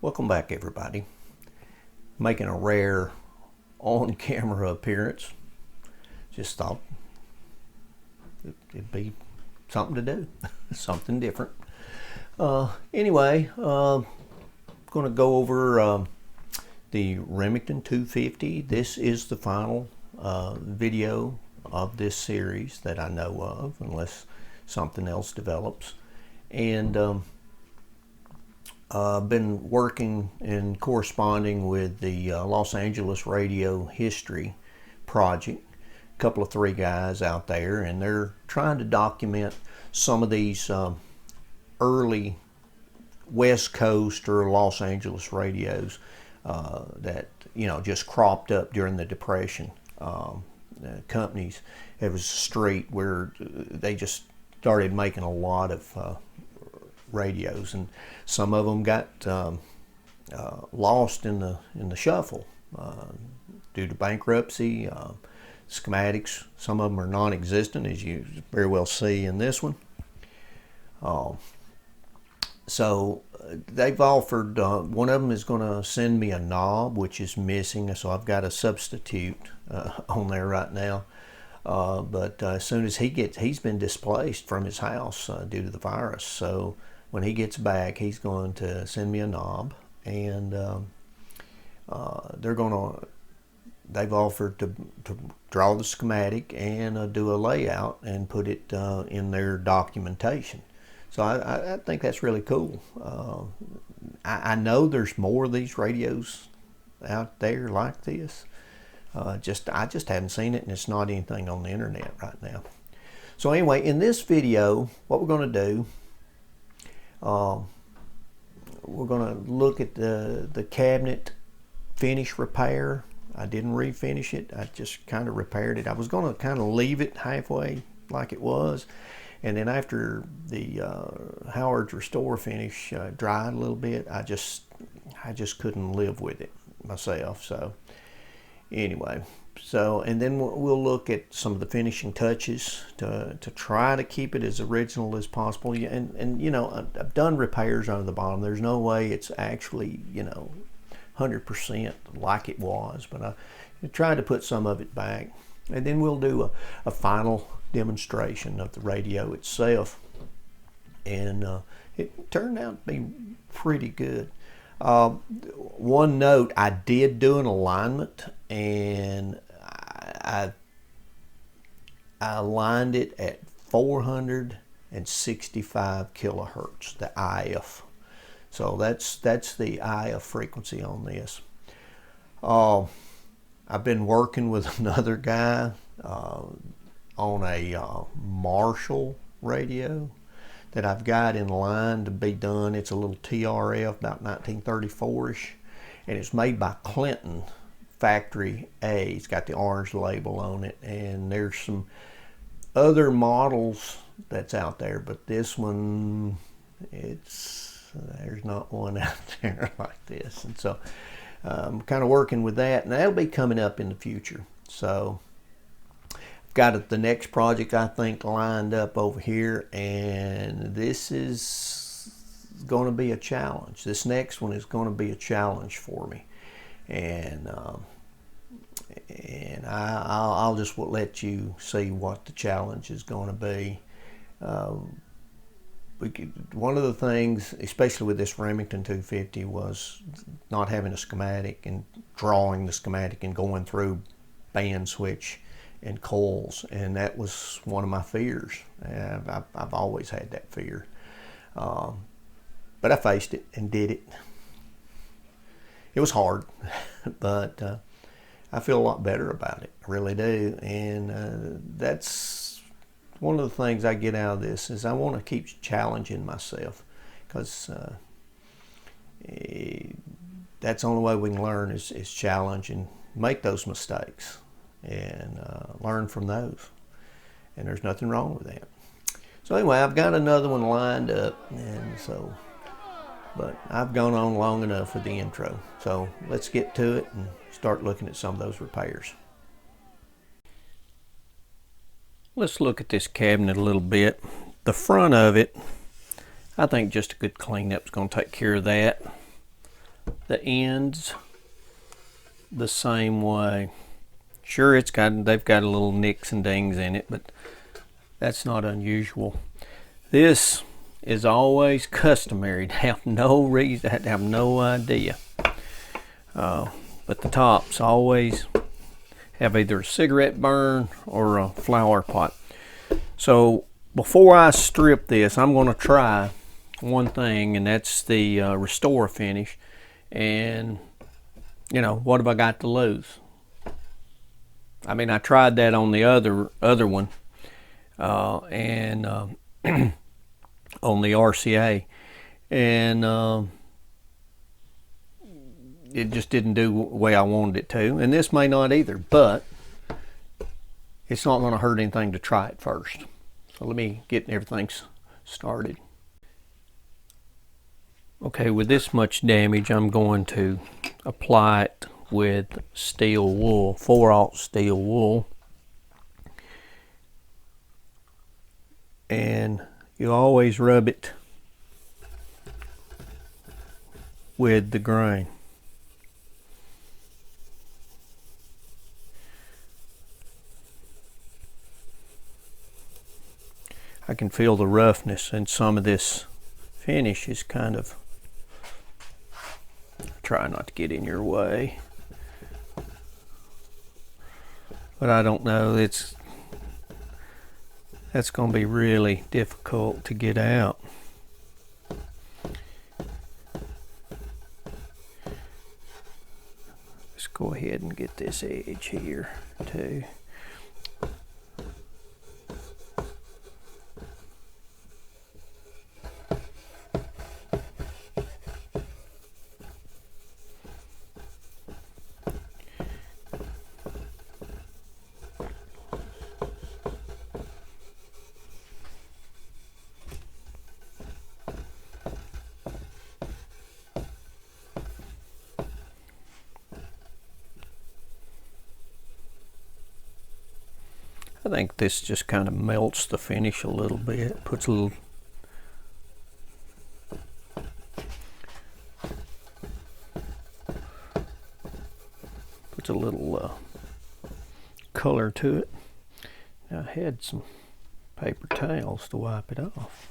Welcome back, everybody. Making a rare on-camera appearance. Just thought it'd be something to do, something different. Anyway, going to go over the Remington 250. This is the final video of this series that I know of, unless something else develops. And I've been working and corresponding with the Los Angeles Radio History Project. A couple of three guys out there, and they're trying to document some of these early West Coast or Los Angeles radios that just cropped up during the Depression. Companies, it was a street where they just started making a lot of radios, and some of them got lost in the shuffle due to bankruptcy. Schematics, some of them are non-existent, as you very well see in this one. So they've offered, one of them is going to send me a knob, which is missing, so I've got a substitute on there right now. But as soon as he's been displaced from his house due to the virus, so when he gets back, he's going to send me a knob, and they've offered to draw the schematic and do a layout and put it in their documentation. So I think that's really cool. I know there's more of these radios out there like this. I just haven't seen it, and it's not anything on the internet right now. So anyway, in this video, what we're going to do, we're going to look at the cabinet finish repair. I didn't refinish it. I just kind of repaired it. I was going to kind of leave it halfway like it was, and then after the Howard's Restore finish dried a little bit, I just couldn't live with it myself. So anyway, and then we'll look at some of the finishing touches to try to keep it as original as possible. And I've done repairs under the bottom. There's no way it's actually 100% like it was, but I tried to put some of it back. And then we'll do a final demonstration of the radio itself, and it turned out to be pretty good. One note, I did do an alignment, and I aligned it at 465 kilohertz, the IF. So that's the IF frequency on this. I've been working with another guy on a Marshall radio that I've got in line to be done. It's a little TRF, about 1934-ish, and it's made by Clinton Factory A. It's got the orange label on it, and there's some other models that's out there, but this one, there's not one out there like this. And so I'm kind of working with that, and that'll be coming up in the future. So I've got the next project, I think, lined up over here, and this is going to be a challenge. This next one is going to be a challenge for me, and I'll just let you see what the challenge is going to be. One of the things, especially with this Remington 250, was not having a schematic and drawing the schematic and going through band switch and coils, and that was one of my fears. I've always had that fear, but I faced it and did it. It was hard, but I feel a lot better about it. I really do, and that's one of the things I get out of this, is I want to keep challenging myself, because that's the only way we can learn is challenge and make those mistakes and learn from those. And there's nothing wrong with that. So anyway, I've got another one lined up, but I've gone on long enough with the intro. So let's get to it and start looking at some of those repairs. Let's look at this cabinet a little bit. The front of it, I think just a good cleanup is going to take care of that. the ends the same way. Sure, they've got a little nicks and dings in it, but that's not unusual. This is always customary to have no reason, to have no idea. But the tops always have either a cigarette burn or a flower pot. So before I strip this, I'm going to try one thing, and that's the Restore finish. And you know, what have I got to lose? I mean, I tried that on the other one, and on the RCA, and it just didn't do the way I wanted it to. And this may not either, but it's not going to hurt anything to try it first. So let me get everything started. Okay, with this much damage, I'm going to apply it with steel wool, 4/0 steel wool. And you always rub it with the grain. I can feel the roughness, and some of this finish is kind of, try not to get in your way. But I don't know, that's going to be really difficult to get out. Let's go ahead and get this edge here too. I think this just kind of melts the finish a little bit, puts a little color to it. Now, I had some paper towels to wipe it off.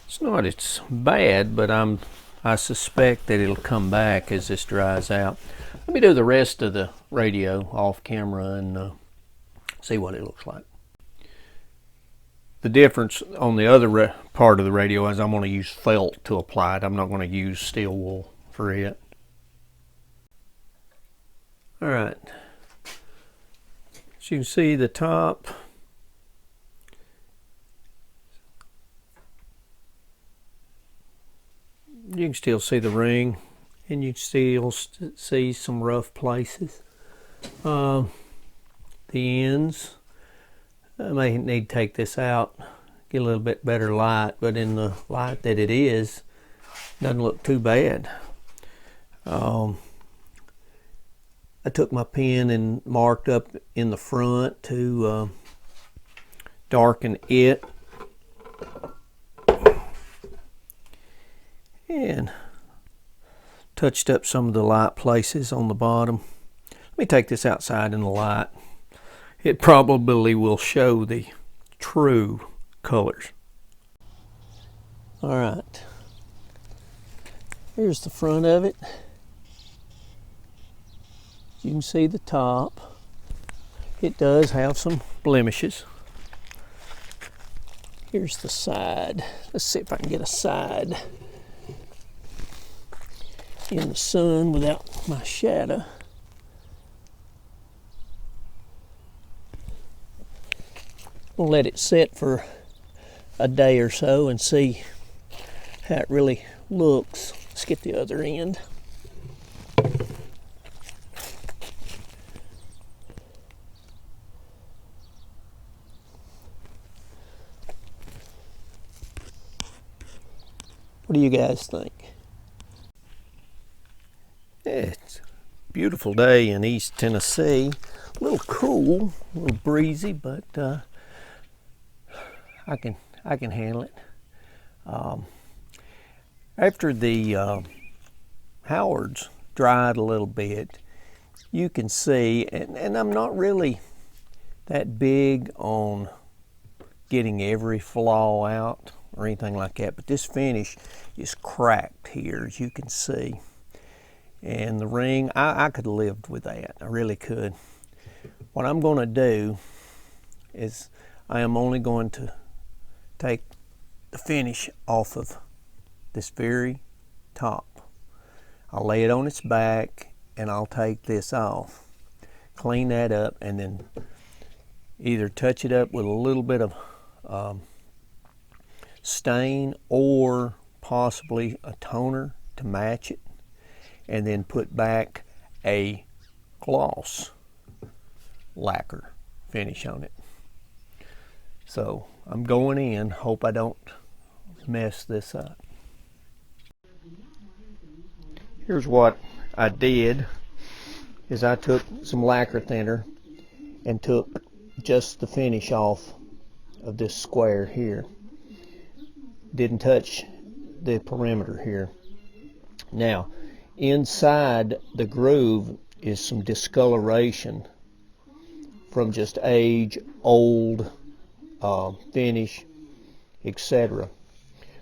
It's not it's bad, but I suspect that it'll come back as this dries out. Let me do the rest of the radio off camera and see what it looks like. The difference on the other part of the radio is I'm going to use felt to apply it. I'm not going to use steel wool for it. Alright, as you can see, the top you can still see the ring, and you can still see some rough places. The ends, I may need to take this out, get a little bit better light, but in the light that it is, doesn't look too bad. I took my pen and marked up in the front to darken it. And touched up some of the light places on the bottom. Let me take this outside in the light. It probably will show the true colors. Alright, here's the front of it. You can see the top. It does have some blemishes. Here's the side. Let's see if I can get a side in the sun without my shadow. We'll let it sit for a day or so and see how it really looks. Let's get the other end. What do you guys think? Yeah, it's a beautiful day in East Tennessee. A little cool, a little breezy, but I can handle it. After the Howards dried a little bit, you can see, and I'm not really that big on getting every flaw out or anything like that, but this finish is cracked here, as you can see. And the ring, I could have lived with that. I really could. What I'm going to do is I am only going to take the finish off of this very top. I'll lay it on its back and I'll take this off, clean that up, and then either touch it up with a little bit of stain or possibly a toner to match it, and then put back a gloss lacquer finish on it. So I'm going in, hope I don't mess this up. Here's what I did, is I took some lacquer thinner and took just the finish off of this square here. Didn't touch the perimeter here. Now, inside the groove is some discoloration from just age, old finish, etc.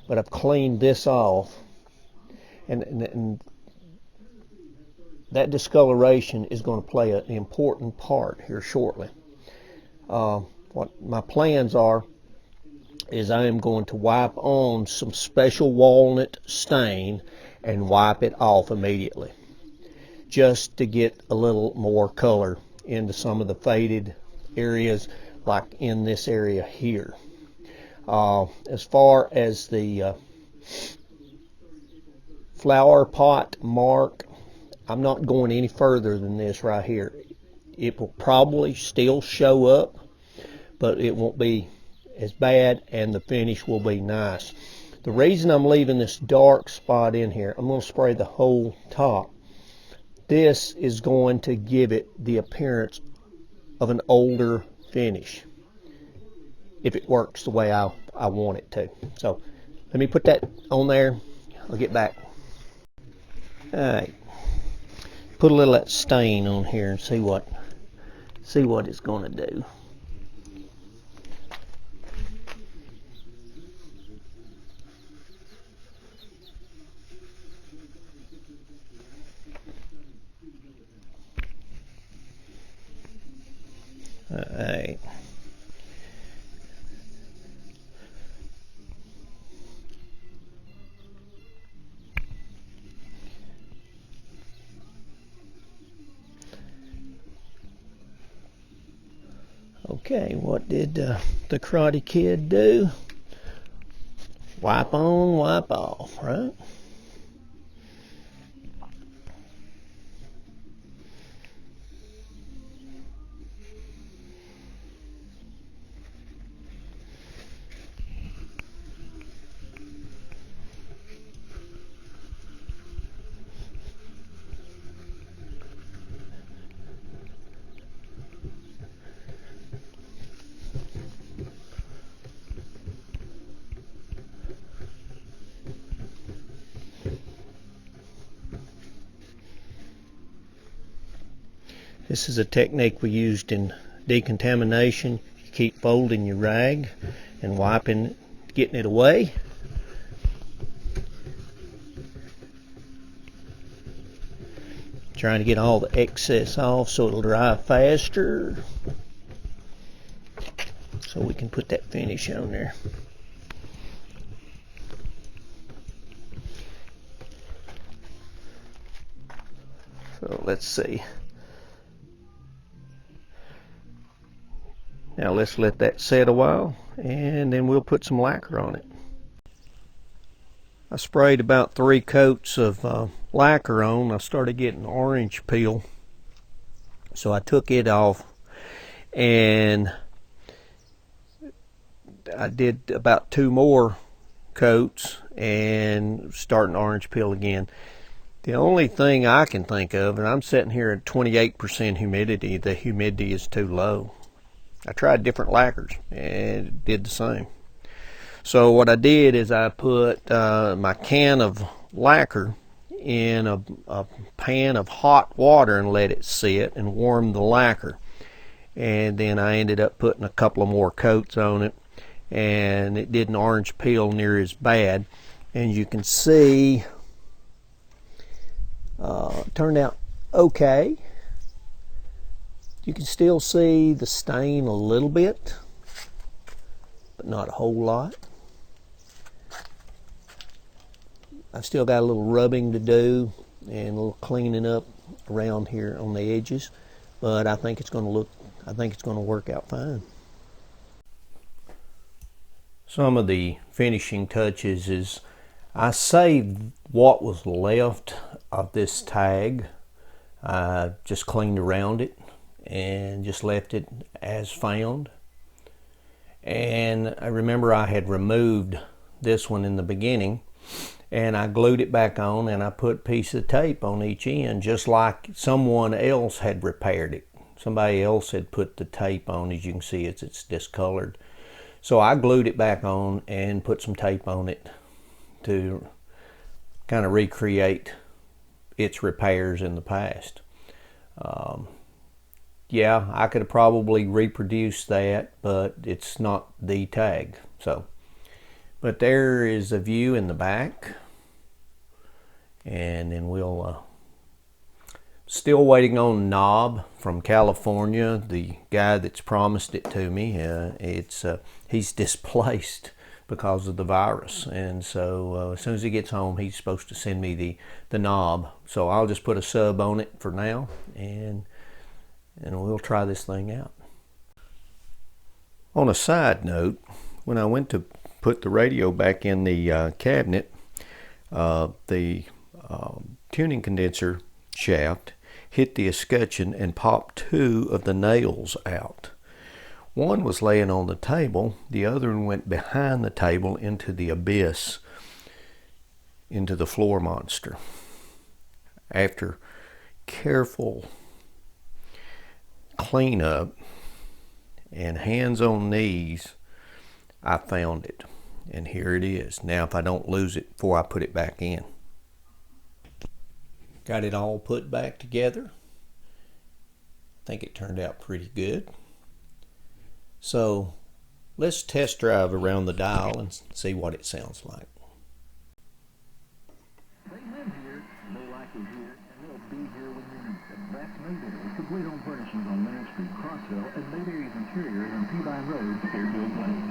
But I've cleaned this off, and that discoloration is going to play an important part here shortly. What my plans are is I am going to wipe on some special walnut stain and wipe it off immediately, just to get a little more color into some of the faded areas, like in this area here. As far as the flower pot mark, I'm not going any further than this right here. It will probably still show up, but it won't be as bad, and the finish will be nice. The reason I'm leaving this dark spot in here, I'm going to spray the whole top. This is going to give it the appearance of an older finish, if it works the way I want it to. So let me put that on there. I'll get back. Alright, put a little of that stain on here and see what it's going to do. Alright. Okay, what did the Karate Kid do? Wipe on, wipe off, right? This is a technique we used in decontamination. You keep folding your rag and wiping, getting it away. Trying to get all the excess off so it'll dry faster, so we can put that finish on there. So let's see. Now let's let that set a while, and then we'll put some lacquer on it. I sprayed about 3 coats of lacquer on. I started getting orange peel, so I took it off, and I did about 2 more coats and starting orange peel again. The only thing I can think of, and I'm sitting here at 28% humidity, the humidity is too low. I tried different lacquers and it did the same. So what I did is I put my can of lacquer in a pan of hot water and let it sit and warm the lacquer. And then I ended up putting a couple of more coats on it, and it didn't orange peel near as bad. And you can see it turned out okay. You can still see the stain a little bit, but not a whole lot. I've still got a little rubbing to do and a little cleaning up around here on the edges, but I think it's going to work out fine. Some of the finishing touches is I saved what was left of this tag. I just cleaned around it and just left it as found. And I remember I had removed this one in the beginning, and I glued it back on, and I put a piece of tape on each end, just like someone else had repaired it. Somebody else had put the tape on. As you can see, it's discolored. So I glued it back on and put some tape on it to kind of recreate its repairs in the past. Yeah, I could have probably reproduced that, but it's not the tag. So, but there is a view in the back, and then we'll still waiting on knob from California, the guy that's promised it to me. He's displaced because of the virus, and so as soon as he gets home, he's supposed to send me the knob. So I'll just put a sub on it for now, and we'll try this thing out. On a side note, when I went to put the radio back in the cabinet, the tuning condenser shaft hit the escutcheon and popped 2 of the nails out. One was laying on the table, the other one went behind the table into the abyss, into the floor monster. After careful cleanup and hands on knees, I found it, and here it is. Now if I don't lose it before I put it back in. Got it all put back together. I think it turned out pretty good. So let's test drive around the dial and see what it sounds like. They live here, they like it here, and they'll be here when you need them. That's Mayberry. Complete home furnishings on Main Street, Crossville, and Mayberry's Interiors on Peabody Road, Fairfield Place.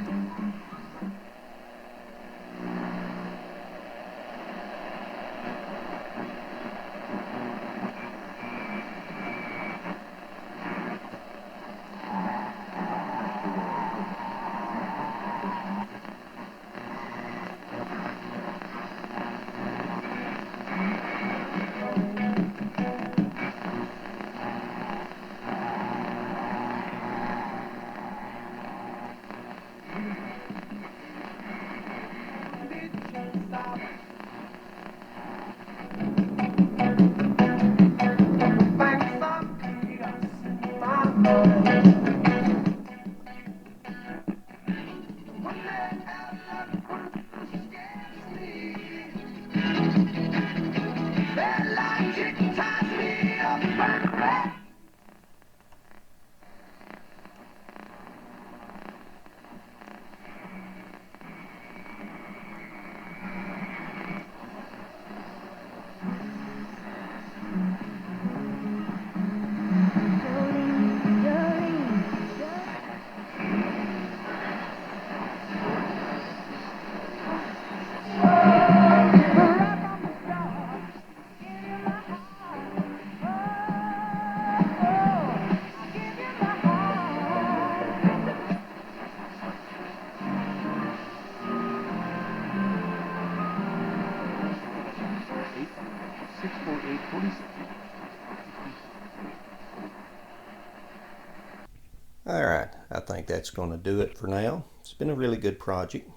Alright, I think that's going to do it for now. It's been a really good project.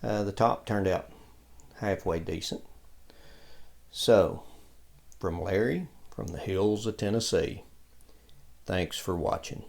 The top turned out halfway decent. So, from Larry, from the hills of Tennessee, thanks for watching.